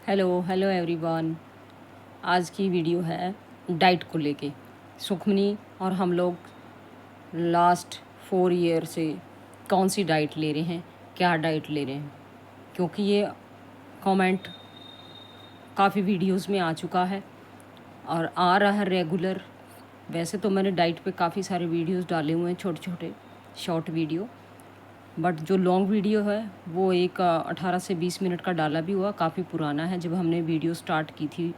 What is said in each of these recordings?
Hello hello everyone. आज की video है डाइट को लेके। सुखमनी और हम लोग लास्ट 4 ईयर से कौन सी डाइट ले रहे हैं, क्या डाइट ले रहे हैं, क्योंकि ये कमेंट काफ़ी वीडियोस में आ चुका है और आ रहा है रेगुलर। वैसे तो मैंने डाइट पे काफ़ी सारे वीडियोस डाले हुए हैं, छोटे छोटे शॉर्ट वीडियो, बट जो लॉन्ग वीडियो है वो एक 18 से 20 मिनट का डाला भी हुआ, काफ़ी पुराना है। जब हमने वीडियो स्टार्ट की थी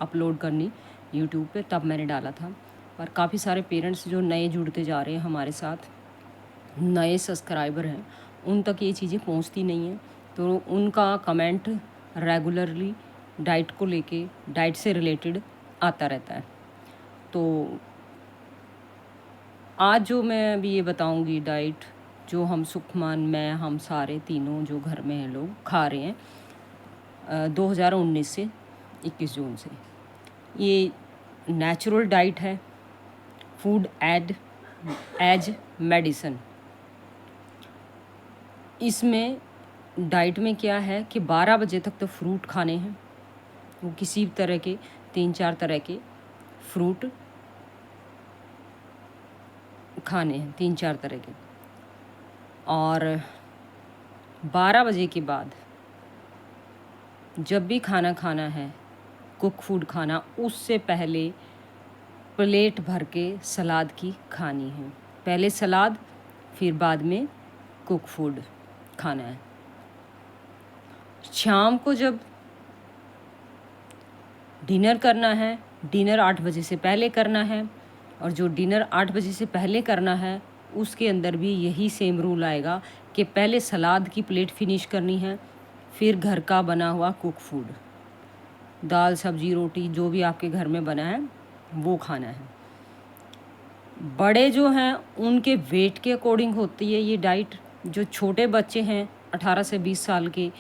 अपलोड करनी यूट्यूब पे तब मैंने डाला था। पर काफ़ी सारे पेरेंट्स जो नए जुड़ते जा रहे हैं हमारे साथ, नए सब्सक्राइबर हैं, उन तक ये चीज़ें पहुंचती नहीं हैं, तो उनका कमेंट रेगुलरली डाइट को लेके, डाइट से रिलेटेड आता रहता है। तो आज जो मैं अभी ये बताऊंगी डाइट, जो हम सुखमान, मैं, हम सारे तीनों जो घर में हैं लोग खा रहे हैं 2019 से 21 जून से, ये नेचुरल डाइट है, फूड एज मेडिसिन। इसमें डाइट में क्या है कि 12 बजे तक तो फ्रूट खाने हैं, वो किसी तरह के 3-4 तरह के फ्रूट खाने हैं, 3-4 तरह के। और 12 बजे के बाद जब भी खाना खाना है, कुक फूड खाना, उससे पहले प्लेट भर के सलाद की खानी है। पहले सलाद, फिर बाद में कुक फूड खाना है। शाम को जब डिनर करना है, डिनर 8 बजे से पहले करना है, और जो डिनर 8 बजे से पहले करना है उसके अंदर भी यही सेम रूल आएगा कि पहले सलाद की प्लेट फिनिश करनी है, फिर घर का बना हुआ कुक फूड, दाल सब्जी रोटी जो भी आपके घर में बना है वो खाना है। बड़े जो हैं उनके वेट के अकॉर्डिंग होती है ये डाइट। जो छोटे बच्चे हैं 18 से 20 साल के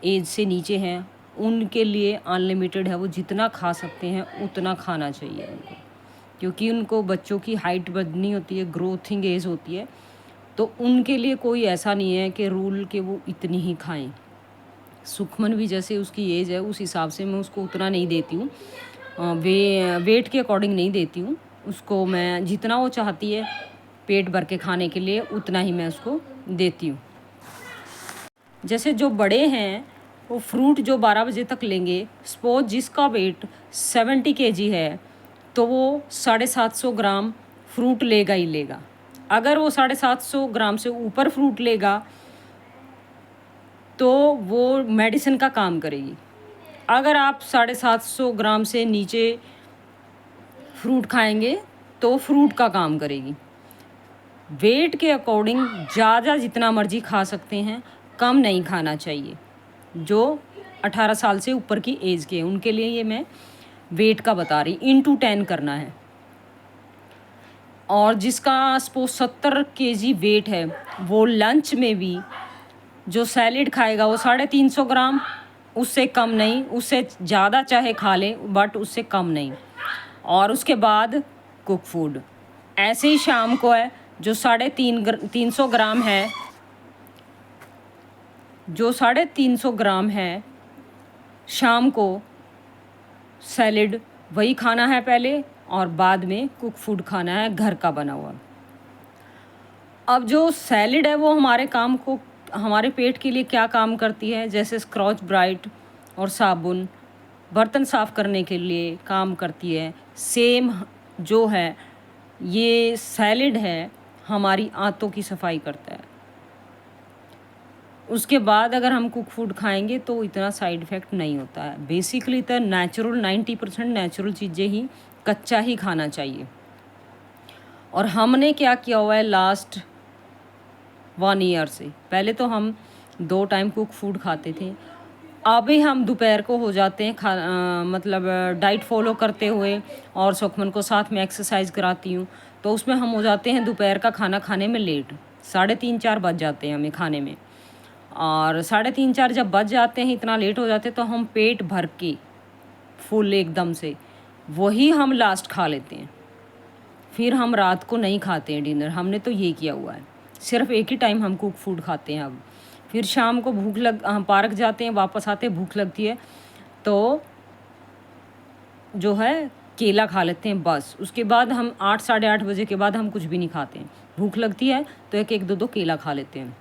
एज से नीचे हैं, उनके लिए अनलिमिटेड है, वो जितना खा सकते हैं उतना खाना चाहिए उनको, क्योंकि उनको बच्चों की हाइट बढ़नी होती है, ग्रोथिंग एज होती है, तो उनके लिए कोई ऐसा नहीं है कि रूल कि वो इतनी ही खाएं। सुखमन भी जैसे उसकी एज है उस हिसाब से मैं उसको उतना नहीं देती हूँ, वेट के अकॉर्डिंग नहीं देती हूँ उसको। मैं जितना वो चाहती है पेट भर के खाने के लिए उतना ही मैं उसको देती हूँ। जैसे जो बड़े हैं वो फ्रूट जो 12 बजे तक लेंगे, सपोज जिसका वेट 70 kg है तो वो 750 ग्राम फ्रूट लेगा ही लेगा। अगर वो 750 ग्राम से ऊपर फ्रूट लेगा तो वो मेडिसिन का काम करेगी। अगर आप 750 ग्राम से नीचे फ्रूट खाएंगे तो फ्रूट का काम करेगी। वेट के अकॉर्डिंग ज़्यादा जितना मर्जी खा सकते हैं, कम नहीं खाना चाहिए। जो 18 साल से ऊपर की एज के हैं उनके लिए ये मैं वेट का बता रही, इंटू 10 करना है। और जिसका सपोज 70 kg वेट है वो लंच में भी जो सैलेड खाएगा वो 350 ग्राम, उससे कम नहीं, उससे ज़्यादा चाहे खा ले बट उससे कम नहीं। और उसके बाद कुक फूड। ऐसे ही शाम को है जो 350 ग्राम है, जो 350 ग्राम है शाम को सैलेड वही खाना है पहले, और बाद में कुक फूड खाना है घर का बना हुआ। अब जो सैलेड है वो हमारे पेट के लिए क्या काम करती है, जैसे स्क्रॉच ब्राइट और साबुन बर्तन साफ़ करने के लिए काम करती है, सेम जो है ये सैलेड है हमारी आंतों की सफाई करता है। उसके बाद अगर हम कुक फूड खाएंगे तो इतना साइड इफ़ेक्ट नहीं होता है। बेसिकली तो नेचुरल 90% नेचुरल चीज़ें ही कच्चा ही खाना चाहिए। और हमने क्या किया हुआ है लास्ट 1 ईयर से, पहले तो हम 2 टाइम कुक फूड खाते थे, अभी हम दोपहर को हो जाते हैं मतलब डाइट फॉलो करते हुए, और सुखमन को साथ में एक्सरसाइज कराती हूँ, तो उसमें हम हो जाते हैं दोपहर का खाना खाने में लेट, 3:30-4 बज जाते हैं हमें खाने में। और 3:30-4 जब बज जाते हैं, इतना लेट हो जाते हैं, तो हम पेट भर के फुल एकदम से वही हम लास्ट खा लेते हैं। फिर हम रात को नहीं खाते हैं डिनर, हमने तो ये किया हुआ है, सिर्फ एक ही टाइम हम कुक फूड खाते हैं अब। फिर शाम को हम पार्क जाते हैं, वापस आते हैं, भूख लगती है तो जो है केला खा लेते हैं बस। उसके बाद हम 8 साढ़े 8 बजे के बाद हम कुछ भी नहीं खाते हैं। भूख लगती है तो एक एक दो दो केला खा लेते हैं,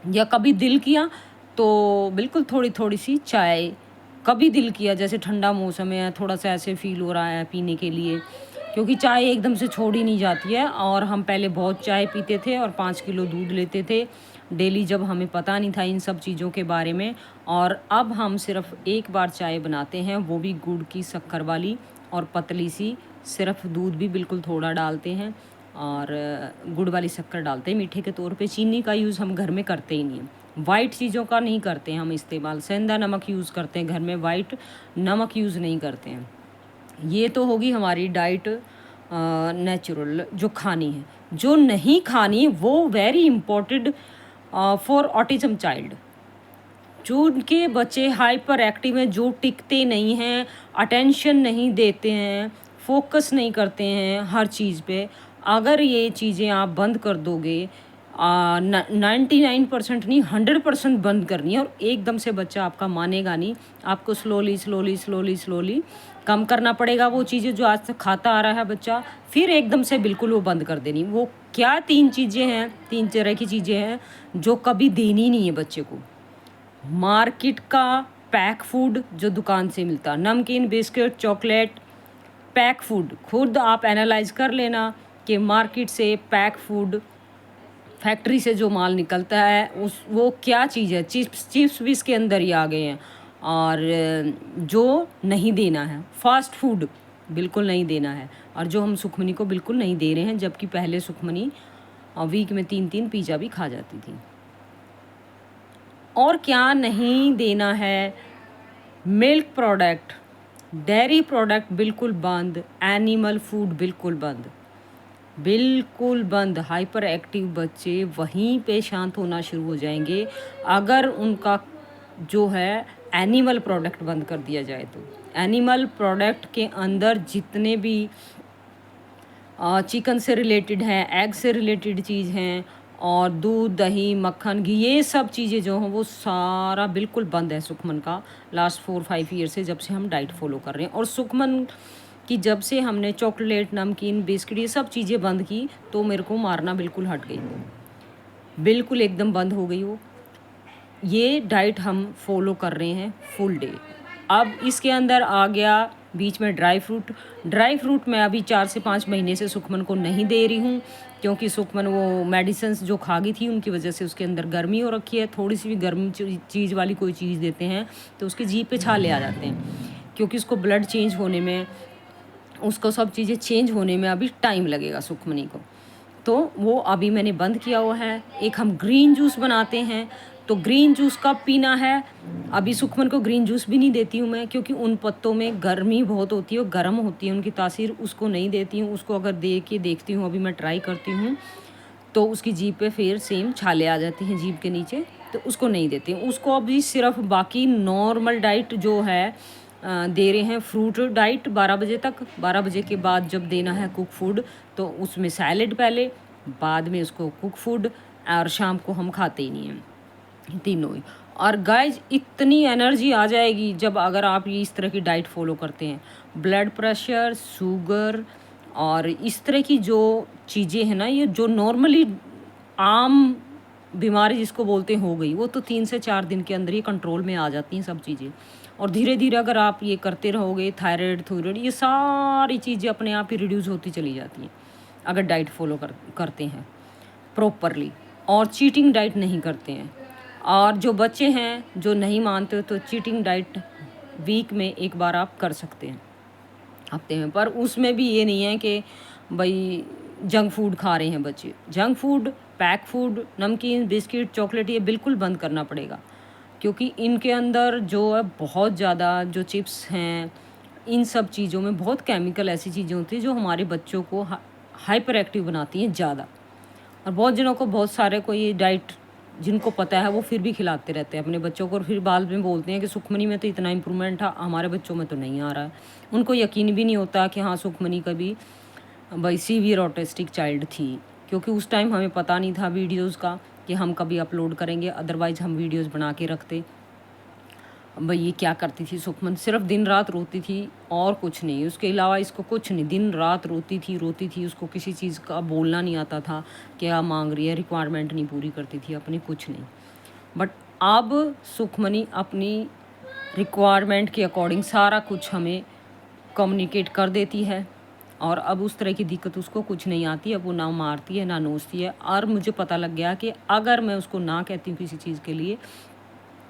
या कभी दिल किया तो बिल्कुल थोड़ी थोड़ी सी चाय। कभी दिल किया, जैसे ठंडा मौसम है, थोड़ा सा ऐसे फील हो रहा है पीने के लिए, क्योंकि चाय एकदम से छोड़ी नहीं जाती है। और हम पहले बहुत चाय पीते थे और 5 किलो दूध लेते थे डेली, जब हमें पता नहीं था इन सब चीज़ों के बारे में। और अब हम सिर्फ एक बार चाय बनाते हैं, वो भी गुड़ की शक्कर वाली और पतली सी, सिर्फ दूध भी बिल्कुल थोड़ा डालते हैं और गुड़ वाली शक्कर डालते हैं मीठे के तौर पे। चीनी का यूज़ हम घर में करते ही नहीं हैं, वाइट चीज़ों का नहीं करते हैं हम इस्तेमाल। सेंधा नमक यूज़ करते हैं घर में, वाइट नमक यूज़ नहीं करते हैं। ये तो होगी हमारी डाइट नेचुरल जो खानी है। जो नहीं खानी वो very important for autism child. जो उनके बच्चे हाइपर एक्टिव हैं, जो टिकते नहीं हैं, अटेंशन नहीं देते हैं, फोकस नहीं करते हैं हर चीज़ पे, अगर ये चीज़ें आप बंद कर दोगे, 99% नहीं 100% बंद करनी है। और एकदम से बच्चा आपका मानेगा नहीं, आपको स्लोली स्लोली स्लोली स्लोली कम करना पड़ेगा वो चीज़ें जो आज तक खाता आ रहा है बच्चा, फिर एकदम से बिल्कुल वो बंद कर देनी। वो क्या 3 चीज़ें हैं, 3 तरह की चीज़ें हैं जो कभी देनी नहीं है बच्चे को। मार्केट का पैक फूड जो दुकान से मिलता, नमकीन, बिस्किट, चॉकलेट, पैक फूड, खुद आप एनालाइज कर लेना कि मार्केट से पैक फूड, फैक्ट्री से जो माल निकलता है वो क्या चीज़ है। चिप्स भी इसके अंदर ही आ गए हैं। और जो नहीं देना है, फास्ट फूड बिल्कुल नहीं देना है। और जो हम सुखमनी को बिल्कुल नहीं दे रहे हैं, जबकि पहले सुखमनी वीक में 3-3 पिज़्ज़ा भी खा जाती थी। और क्या नहीं देना है, मिल्क प्रोडक्ट, डेयरी प्रोडक्ट बिल्कुल बंद, एनिमल फूड बिल्कुल बंद, बिल्कुल बंद। हाइपर एक्टिव बच्चे वहीं पे शांत होना शुरू हो जाएंगे अगर उनका जो है एनिमल प्रोडक्ट बंद कर दिया जाए तो। एनिमल प्रोडक्ट के अंदर जितने भी चिकन से रिलेटेड हैं, एग से रिलेटेड चीज़ हैं, और दूध, दही, मक्खन, घी, ये सब चीज़ें जो हैं वो सारा बिल्कुल बंद है सुखमन का। लास्ट 4-5 ईयर से जब से हम डाइट फॉलो कर रहे हैं, और सुखमन कि जब से हमने चॉकलेट, नमकीन, बिस्किट ये सब चीज़ें बंद की, तो मेरे को मारना बिल्कुल हट गई, बिल्कुल एकदम बंद हो गई वो। ये डाइट हम फॉलो कर रहे हैं फुल डे। अब इसके अंदर आ गया बीच में ड्राई फ्रूट मैं अभी 4 से 5 महीने से सुखमन को नहीं दे रही हूँ, क्योंकि सुखमन वो मेडिसिन्स जो खा गई थी उनकी वजह से उसके अंदर गर्मी हो रखी है। थोड़ी सी भी गर्म चीज़ वाली कोई चीज़ देते हैं तो उसके जीभ पे छाले आ जाते हैं, क्योंकि उसको ब्लड चेंज होने में, उसको सब चीज़ें चेंज होने में अभी टाइम लगेगा सुखमनी को। तो वो अभी मैंने बंद किया हुआ है। एक हम ग्रीन जूस बनाते हैं, तो ग्रीन जूस कब पीना है, अभी सुखमन को ग्रीन जूस भी नहीं देती हूँ मैं, क्योंकि उन पत्तों में गर्मी बहुत होती है और गर्म होती है उनकी तासीर, उसको नहीं देती हूँ। उसको अगर दे के देखती हूँ, अभी मैं ट्राई करती हूँ, तो उसकी जीभ पे फिर सेम छाले आ जाती हैं जीभ के नीचे, तो उसको नहीं देती हूँ उसको। अभी सिर्फ बाकी नॉर्मल डाइट जो है दे रहे हैं, फ्रूट डाइट 12 बजे तक। 12 बजे के बाद जब देना है कुक फूड, तो उसमें सैलेड पहले, बाद में उसको कुक फूड, और शाम को हम खाते ही नहीं हैं, तीनों ही। और गाइज इतनी एनर्जी आ जाएगी जब अगर आप ये इस तरह की डाइट फॉलो करते हैं। ब्लड प्रेशर, शुगर और इस तरह की जो चीज़ें हैं ना, ये जो नॉर्मली आम बीमारी जिसको बोलते हैं हो गई, वो तो 3 से 4 दिन के अंदर ही कंट्रोल में आ जाती हैं सब चीज़ें। और धीरे धीरे अगर आप ये करते रहोगे, थायराइड ये सारी चीज़ें अपने आप ही रिड्यूस होती चली जाती हैं अगर डाइट फॉलो करते हैं प्रॉपरली, और चीटिंग डाइट नहीं करते हैं। और जो बच्चे हैं जो नहीं मानते, तो चीटिंग डाइट वीक में एक बार आप कर सकते हैं, हफ्ते में। पर उसमें भी ये नहीं है कि भाई जंक फूड खा रहे हैं बच्चे। जंक फूड, पैक फूड, नमकीन, बिस्किट, चॉकलेट ये बिल्कुल बंद करना पड़ेगा, क्योंकि इनके अंदर जो है बहुत ज़्यादा, जो चिप्स हैं, इन सब चीज़ों में बहुत केमिकल ऐसी चीज़ें होती हैं जो हमारे बच्चों को हाइपर एक्टिव बनाती हैं ज़्यादा। और बहुत जनों को, बहुत सारे को ये डाइट जिनको पता है वो फिर भी खिलाते रहते हैं अपने बच्चों को, और फिर बाद में बोलते हैं कि सुखमनी में तो इतना इम्प्रूवमेंट था, हमारे बच्चों में तो नहीं आ रहा है। उनको यकीन भी नहीं होता कि हाँ सुखमनी कभी भाई सीवियर ऑटिस्टिक चाइल्ड थी, क्योंकि उस टाइम हमें पता नहीं था वीडियोज़ का कि हम कभी अपलोड करेंगे, अदरवाइज़ हम वीडियोज़ बना के रखते। भाई ये क्या करती थी सुखमन, सिर्फ दिन रात रोती थी और कुछ नहीं, उसके अलावा इसको कुछ नहीं, दिन रात रोती थी, उसको किसी चीज़ का बोलना नहीं आता था, क्या मांग रही है, रिक्वायरमेंट नहीं पूरी करती थी अपनी, कुछ नहीं। बट अब सुखमनी अपनी रिक्वायरमेंट के अकॉर्डिंग सारा कुछ हमें कम्युनिकेट कर देती है, और अब उस तरह की दिक्कत उसको कुछ नहीं आती। अब वो ना मारती है ना नोचती है, और मुझे पता लग गया कि अगर मैं उसको ना कहती हूँ किसी चीज़ के लिए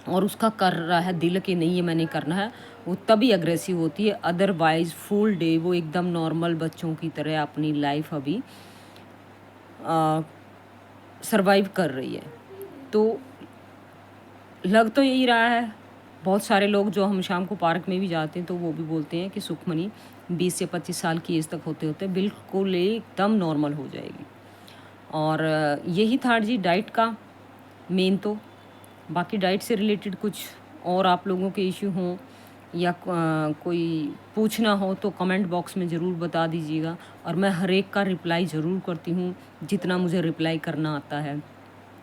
और उसका कर रहा है दिल के नहीं, ये मैंने करना है, वो तभी अग्रेसिव होती है। अदरवाइज़ फुल डे वो एकदम नॉर्मल बच्चों की तरह अपनी लाइफ अभी सरवाइव कर रही है। तो लग तो यही रहा है, बहुत सारे लोग जो हम शाम को पार्क में भी जाते हैं तो वो भी बोलते हैं कि सुखमनी 20 से 25 साल की एज तक होते होते बिल्कुल एकदम नॉर्मल हो जाएगी। और यही था जी डाइट का मेन। तो बाकी डाइट से रिलेटेड कुछ और आप लोगों के इश्यू हों या कोई पूछना हो तो कमेंट बॉक्स में ज़रूर बता दीजिएगा, और मैं हर एक का रिप्लाई ज़रूर करती हूँ जितना मुझे रिप्लाई करना आता है।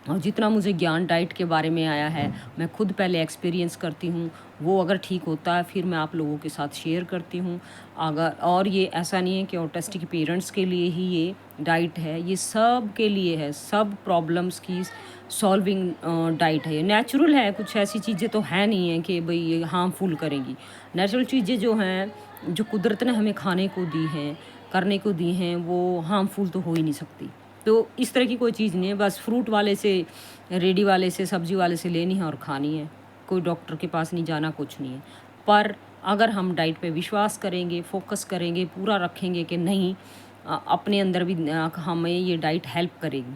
और जितना मुझे ज्ञान डाइट के बारे में आया है मैं खुद पहले एक्सपीरियंस करती हूँ, वो अगर ठीक होता है फिर मैं आप लोगों के साथ शेयर करती हूँ। अगर और ये ऐसा नहीं है कि ऑटिस्टिक पेरेंट्स के लिए ही ये डाइट है, ये सब के लिए है, सब प्रॉब्लम्स की सॉल्विंग डाइट है। ये नेचुरल है, कुछ ऐसी चीज़ें तो है नहीं है कि भाई ये हार्मफुल करेंगी। नेचुरल चीज़ें जो हैं, जो कुदरत ने हमें खाने को दी हैं, करने को दी हैं, वो हार्मफुल तो हो ही नहीं सकती। तो इस तरह की कोई चीज़ नहीं है, बस फ्रूट वाले से, रेडी वाले से, सब्ज़ी वाले से लेनी है और खानी है, कोई डॉक्टर के पास नहीं जाना, कुछ नहीं है। पर अगर हम डाइट पे विश्वास करेंगे, फोकस करेंगे, पूरा रखेंगे कि नहीं अपने अंदर भी हमें ये डाइट हेल्प करेगी,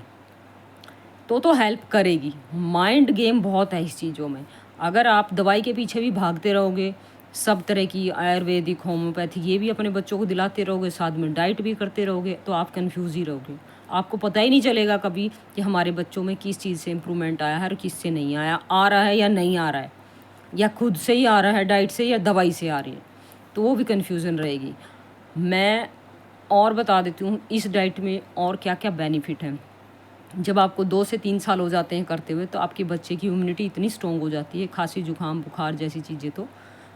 तो हेल्प करेगी। माइंड गेम बहुत है इस चीज़ों में। अगर आप दवाई के पीछे भी भागते रहोगे, सब तरह की आयुर्वेदिक, होम्योपैथी ये भी अपने बच्चों को दिलाते रहोगे, साथ में डाइट भी करते रहोगे, तो आप कंफ्यूज ही रहोगे। आपको पता ही नहीं चलेगा कभी कि हमारे बच्चों में किस चीज़ से इम्प्रूवमेंट आया है और किस से नहीं आया, आ रहा है या नहीं आ रहा है, या खुद से ही आ रहा है डाइट से या दवाई से आ रही है, तो वो भी कन्फ्यूज़न रहेगी। मैं और बता देती हूँ इस डाइट में और क्या क्या बेनिफिट हैं। जब आपको 2 से 3 साल हो जाते हैं करते हुए, तो आपके बच्चे की इम्यूनिटी इतनी स्ट्रॉन्ग हो जाती है, खांसी जुकाम बुखार जैसी चीज़ें तो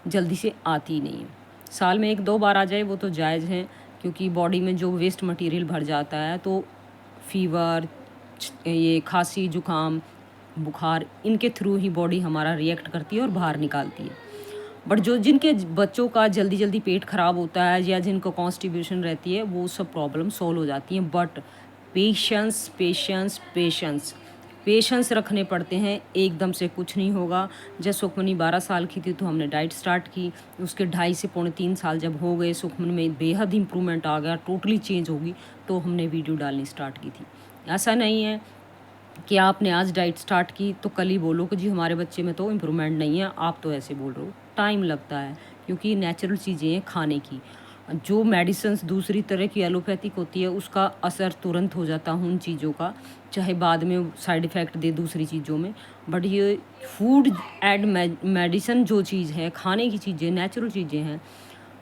जल्दी से आती ही नहीं है। साल में 1-2 बार आ जाए वो तो जायज़ है, क्योंकि बॉडी में जो वेस्ट मटेरियल भर जाता है, तो फीवर, ये खांसी जुकाम बुखार, इनके थ्रू ही बॉडी हमारा रिएक्ट करती है और बाहर निकालती है। बट जो जिनके बच्चों का जल्दी जल्दी पेट ख़राब होता है या जिनको कॉन्स्टिपेशन रहती है, वो सब प्रॉब्लम सॉल्व हो जाती हैं। But patience patience patience patience रखने पड़ते हैं, एकदम से कुछ नहीं होगा। जब सुखमनी 12 साल की थी तो हमने डाइट स्टार्ट की, उसके 2.5 से पौने 3 साल जब हो गए, सुखमनी में बेहद इम्प्रूवमेंट आ गया, टोटली चेंज होगी, तो हमने वीडियो डालनी स्टार्ट की थी। ऐसा नहीं है कि आपने आज डाइट स्टार्ट की तो कल ही बोलो कि जी हमारे बच्चे में तो इम्प्रूवमेंट नहीं है, आप तो ऐसे बोल रहे हो। टाइम लगता है, क्योंकि नेचुरल चीज़ें हैं खाने की। जो मेडिसिन्स दूसरी तरह की एलोपैथिक होती है, उसका असर तुरंत हो जाता है उन चीज़ों का, चाहे बाद में साइड इफ़ेक्ट दे दूसरी चीज़ों में। बट ये फूड एंड मेडिसिन जो चीज़ है, खाने की चीज़ें, नेचुरल चीज़ें हैं,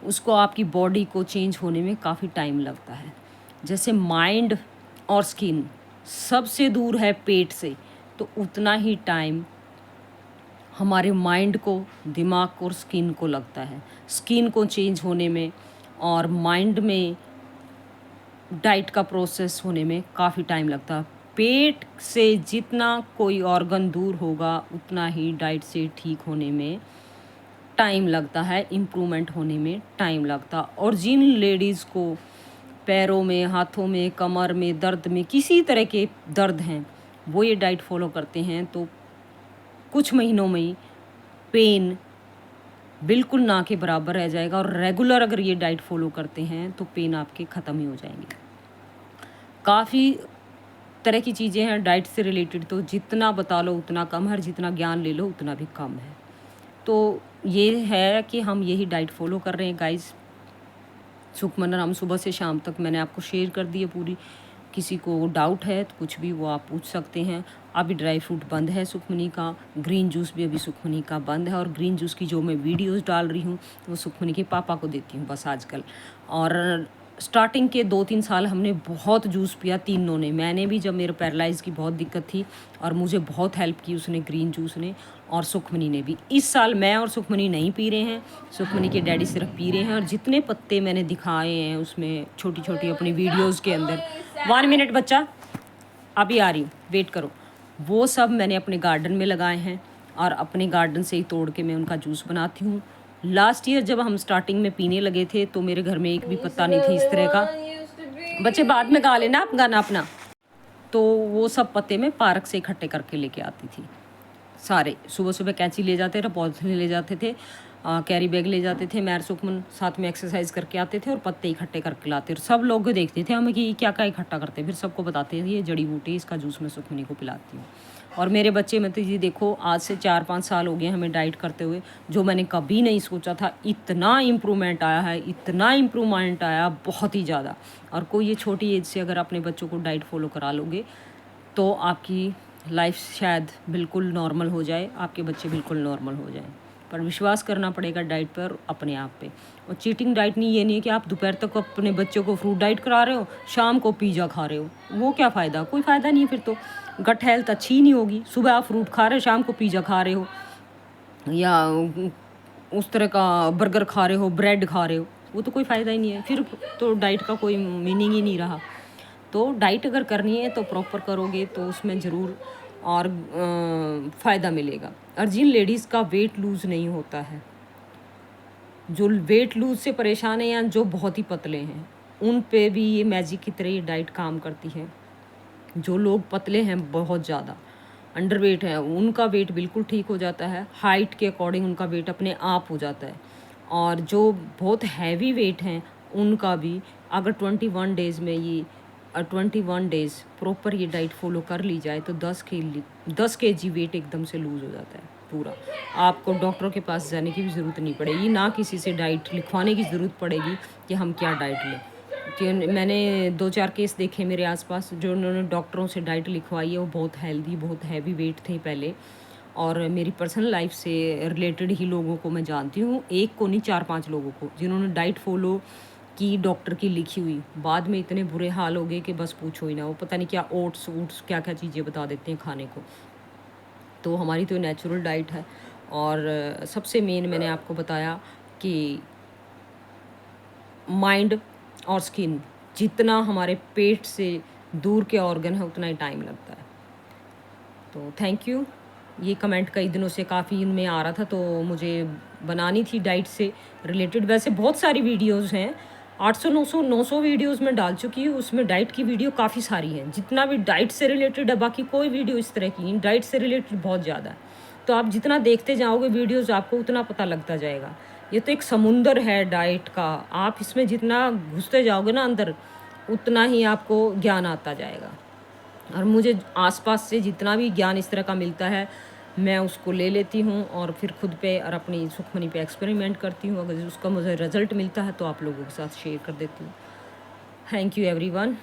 उसको आपकी बॉडी को चेंज होने में काफ़ी टाइम लगता है। जैसे माइंड और स्किन सबसे दूर है पेट से, तो उतना ही टाइम हमारे माइंड को, दिमाग को और स्किन को लगता है। स्किन को चेंज होने में और माइंड में डाइट का प्रोसेस होने में काफ़ी टाइम लगता है। पेट से जितना कोई ऑर्गन दूर होगा, उतना ही डाइट से ठीक होने में टाइम लगता है, इम्प्रूवमेंट होने में टाइम लगता। और जिन लेडीज़ को पैरों में, हाथों में, कमर में दर्द में, किसी तरह के दर्द हैं, वो ये डाइट फॉलो करते हैं, तो कुछ महीनों में ही पेन बिल्कुल ना के बराबर रह जाएगा। और रेगुलर अगर ये डाइट फॉलो करते हैं तो पेन आपके ख़त्म ही हो जाएंगे। काफ़ी तरह की चीज़ें हैं डाइट से रिलेटेड, तो जितना बता लो उतना कम है, जितना ज्ञान ले लो उतना भी कम है। तो ये है कि हम यही डाइट फॉलो कर रहे हैं गाइस। सुखमनी हम सुबह से शाम तक मैंने आपको शेयर कर दी है पूरी। किसी को डाउट है तो कुछ भी वो आप पूछ सकते हैं। अभी ड्राई फ्रूट बंद है सुखमनी का, ग्रीन जूस भी अभी सुखमनी का बंद है, और ग्रीन जूस की जो मैं वीडियोस डाल रही हूँ वो सुखमनी के पापा को देती हूँ बस आजकल। और स्टार्टिंग के 2-3 साल हमने बहुत जूस पिया तीनों ने। मैंने भी, जब मेरे पैरालाइज़ की बहुत दिक्कत थी और मुझे बहुत हेल्प की उसने, ग्रीन जूस ने, और सुखमनी ने भी। इस साल मैं और सुखमनी नहीं पी रहे हैं, सुखमनी के डैडी सिर्फ पी रहे हैं। और जितने पत्ते मैंने दिखाए हैं उसमें छोटी-छोटी अपनी वीडियोज़ के अंदर, 1 मिनट बच्चा, अभी आ रही हूँ, वेट करो, वो सब मैंने अपने गार्डन में लगाए हैं और अपने गार्डन से ही तोड़ के मैं उनका जूस बनाती हूँ। लास्ट ईयर जब हम स्टार्टिंग में पीने लगे थे तो मेरे घर में एक भी पत्ता नहीं था इस तरह का। बच्चे बाद में गा लेना आप गाना अपना। तो वो सब पत्ते मैं पार्क से इकट्ठे करके लेके आती थी सारे। सुबह सुबह कैंची ले जाते थे, पॉलिथीन ले जाते थे, कैरी बैग ले जाते थे, मैं सुखमन साथ में एक्सरसाइज करके आते थे और पत्ते इकट्ठे करके लाते। और सब लोग देखते थे हमें कि क्या क्या इकट्ठा करते, फिर सबको बताते थे ये जड़ी बूटी, इसका जूस मैं सुखमनी को पिलाती हूँ। और मेरे बच्चे में तो जी देखो, आज से 4-5 साल हो गए हमें डाइट करते हुए, जो मैंने कभी नहीं सोचा था, इतना इम्प्रूवमेंट आया है, इतना इम्प्रूवमेंट आया, बहुत ही ज़्यादा। और कोई ये छोटी एज से अगर अपने बच्चों को डाइट फॉलो करा लोगे तो आपकी लाइफ शायद बिल्कुल नॉर्मल हो जाए, आपके बच्चे बिल्कुल नॉर्मल हो जाएं। पर विश्वास करना पड़ेगा डाइट पर, अपने आप पे। और चीटिंग डाइट नहीं, ये नहीं कि आप दोपहर तक अपने बच्चों को फ्रूट डाइट करा रहे हो, शाम को पिज़्ज़ा खा रहे हो, वो क्या फ़ायदा, कोई फ़ायदा नहीं है। फिर तो गट हेल्थ अच्छी ही नहीं होगी। सुबह आप फ्रूट खा रहे हो, शाम को पिज़्ज़ा खा रहे हो, या उस तरह का बर्गर खा रहे हो, ब्रेड खा रहे हो, वो तो कोई फ़ायदा ही नहीं है। फिर तो डाइट का कोई मीनिंग ही नहीं रहा। तो डाइट अगर करनी है तो प्रॉपर करोगे तो उसमें ज़रूर और फ़ायदा मिलेगा। और जिन लेडीज़ का वेट लूज़ नहीं होता है, जो वेट लूज़ से परेशान है या जो बहुत ही पतले हैं, उन पे भी ये मैजिक की तरह ये डाइट काम करती है। जो लोग पतले हैं, बहुत ज़्यादा अंडरवेट है, उनका वेट बिल्कुल ठीक हो जाता है, हाइट के अकॉर्डिंग उनका वेट अपने आप हो जाता है। और जो बहुत हैवी वेट हैं उनका भी, अगर 21 डेज़ में ये 21 डेज़ प्रॉपर ये डाइट फॉलो कर ली जाए तो 10 केजी वेट एकदम से लूज़ हो जाता है पूरा। आपको डॉक्टर के पास जाने की भी ज़रूरत नहीं पड़ेगी, ना किसी से डाइट लिखवाने की ज़रूरत पड़ेगी कि हम क्या डाइट लें। कि मैंने 2-4 केस देखे मेरे आसपास, जो उन्होंने डॉक्टरों से डाइट लिखवाई है, वो बहुत हेल्दी, बहुत हैवी वेट थे पहले। और मेरी पर्सनल लाइफ से रिलेटेड ही लोगों को मैं जानती हूँ, एक को नहीं 4-5 लोगों को, जिन्होंने डाइट फॉलो की डॉक्टर की लिखी हुई, बाद में इतने बुरे हाल हो गए कि बस पूछो ही ना। वो पता नहीं क्या ओट्स क्या क्या चीज़ें बता देते हैं खाने को। तो हमारी तो नेचुरल डाइट है। और सबसे मेन मैंने आपको बताया कि माइंड और स्किन, जितना हमारे पेट से दूर के ऑर्गन है उतना ही टाइम लगता है। तो थैंक यू। ये कमेंट कई दिनों से काफ़ी इनमें आ रहा था, तो मुझे बनानी थी डाइट से रिलेटेड। वैसे बहुत सारी वीडियोस हैं, 800-900 वीडियोस मैं डाल चुकी हूँ, उसमें डाइट की वीडियो काफ़ी सारी हैं, जितना भी डाइट से रिलेटेड है। बाकी कोई वीडियो इस तरह की नहीं, डाइट से रिलेटेड बहुत ज़्यादा है। तो आप जितना देखते जाओगे वीडियोज़, आपको उतना पता लगता जाएगा। ये तो एक समुंदर है डाइट का, आप इसमें जितना घुसते जाओगे ना अंदर, उतना ही आपको ज्ञान आता जाएगा। और मुझे आसपास से जितना भी ज्ञान इस तरह का मिलता है, मैं उसको ले लेती हूँ और फिर खुद पे और अपनी सुखमनी पे एक्सपेरिमेंट करती हूँ। अगर उसका मुझे रिज़ल्ट मिलता है तो आप लोगों के साथ शेयर कर देती हूँ। Thank you everyone.